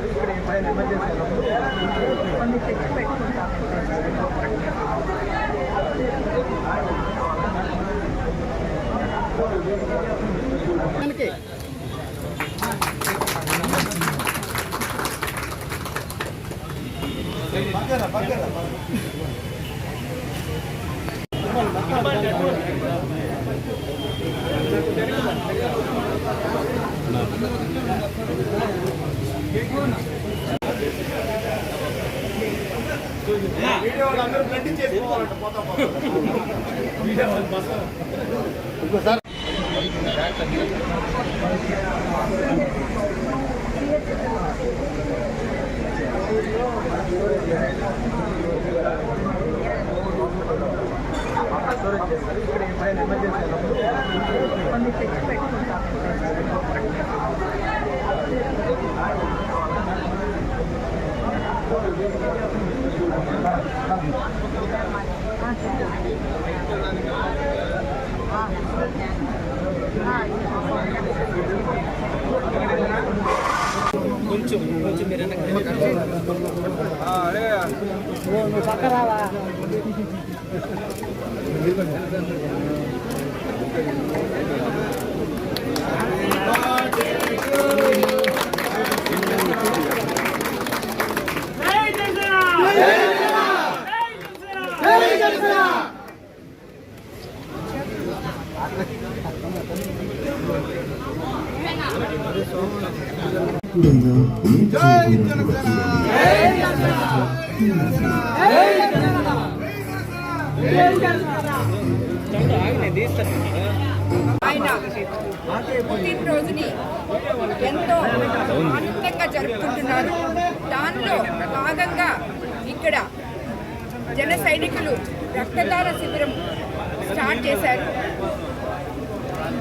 ఇక్కడ ఏమైనా ఎమర్జెన్సీ కొన్ని తెచ్చి పెట్టుకుంటాం. ఇంకోసారి ఇక్కడ ఏమైనా ఎమర్జెన్సీ కొన్ని తెచ్చి పెట్టుకుంటాం. కొంచెం మీరు చక్కరావా ఆయన పుట్టినరోజుని ఎంతో ఆనందంగా జరుపుకుంటున్నారు. దానిలో భాగంగా ఇక్కడ జన సైనికులు రక్తదాన శిబిరం స్టార్ట్ చేశారు.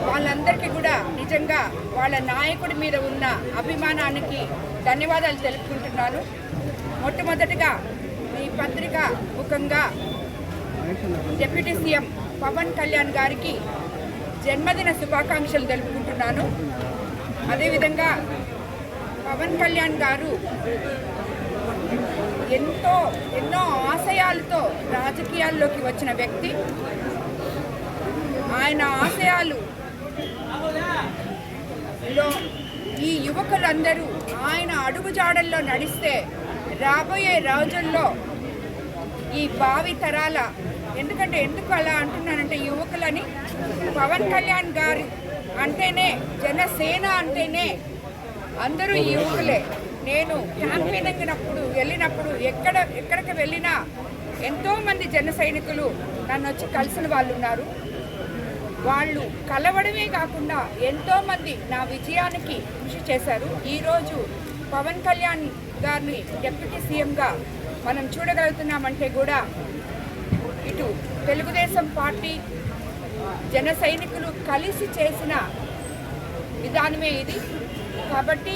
వాళ్ళందరికీ కూడా నిజంగా వాళ్ళ నాయకుడి మీద ఉన్న అభిమానానికి ధన్యవాదాలు తెలుపుకుంటున్నాను. మొట్టమొదటిగా ఈ పత్రిక ముఖంగా డిప్యూటీ సీఎం పవన్ కళ్యాణ్ గారికి జన్మదిన శుభాకాంక్షలు తెలుపుకుంటున్నాను. అదేవిధంగా పవన్ కళ్యాణ్ గారు ఎన్నో ఆశయాలతో రాజకీయాల్లోకి వచ్చిన వ్యక్తి. ఆయన ఆశయాలు ఈ యువకులందరూ ఆయన అడుగుజాడల్లో నడిస్తే రాబోయే రోజుల్లో ఈ భావి తరాల ఎందుకు అలా అంటున్నానంటే యువకులని పవన్ కళ్యాణ్ గారు అంటేనే జనసేన అంటేనే అందరూ యువకులే. నేను క్యాంపెయినింగ్ వెళ్ళినప్పుడు ఎక్కడికి వెళ్ళినా ఎంతోమంది జన సైనికులు నన్ను వచ్చి కలిసిన వాళ్ళు ఉన్నారు. వాళ్ళు కలవడమే కాకుండా ఎంతోమంది నా విజయానికి కృషి చేశారు. ఈరోజు పవన్ కళ్యాణ్ గారిని డిప్యూటీ సీఎంగా మనం చూడగలుగుతున్నామంటే కూడా ఇటు తెలుగుదేశం పార్టీ జన సైనికులు కలిసి చేసిన విధానమే ఇది. కాబట్టి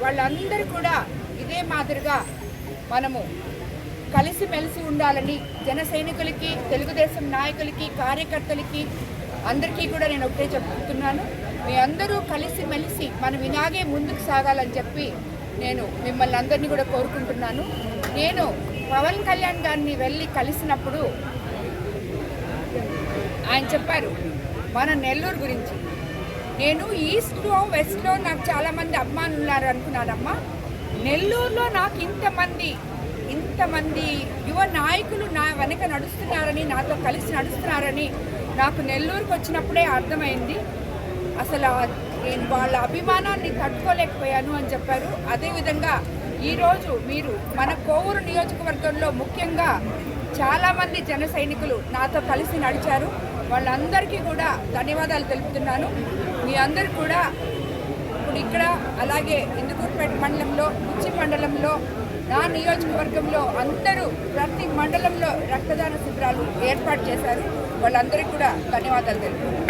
వాళ్ళందరూ కూడా ఇదే మాదిరిగా మనము కలిసిమెలిసి ఉండాలని జన సైనికులకి, తెలుగుదేశం నాయకులకి, కార్యకర్తలకి అందరికీ కూడా నేను ఒకటే చెప్తున్నాను. మీ అందరూ కలిసిమెలిసి మనం ఇలాగే ముందుకు సాగాలని చెప్పి నేను మిమ్మల్ని అందరినీ కూడా కోరుకుంటున్నాను. నేను పవన్ కళ్యాణ్ గారిని వెళ్ళి కలిసినప్పుడు ఆయన చెప్పారు మన నెల్లూరు గురించి. నేను ఈస్ట్లో వెస్ట్లో నాకు చాలామంది అభిమానులు ఉన్నారు అనుకున్నానమ్మా. నెల్లూరులో నాకు ఇంతమంది యువ నాయకులు నా వెనక నడుస్తున్నారని, నాతో కలిసి నడుస్తున్నారని నాకు నెల్లూరుకు వచ్చినప్పుడే అర్థమైంది. అసలు నేను వాళ్ళ అభిమానాన్ని తట్టుకోలేకపోయాను అని చెప్పారు. అదేవిధంగా ఈరోజు మీరు మన కోవూరు నియోజకవర్గంలో ముఖ్యంగా చాలామంది జన సైనికులు నాతో కలిసి నడిచారు. వాళ్ళందరికీ కూడా ధన్యవాదాలు తెలుపుతున్నాను. మీ అందరు కూడా ఇప్పుడు ఇక్కడ అలాగే ఇందుకూరుపేట మండలంలో, కుచ్చి మండలంలో, నా నియోజకవర్గంలో అందరూ ప్రతి మండలంలో రక్తదాన శిబిరాలు ఏర్పాటు చేశారు. వాళ్ళందరికీ కూడా ధన్యవాదాలు తెలుపుతున్నాను.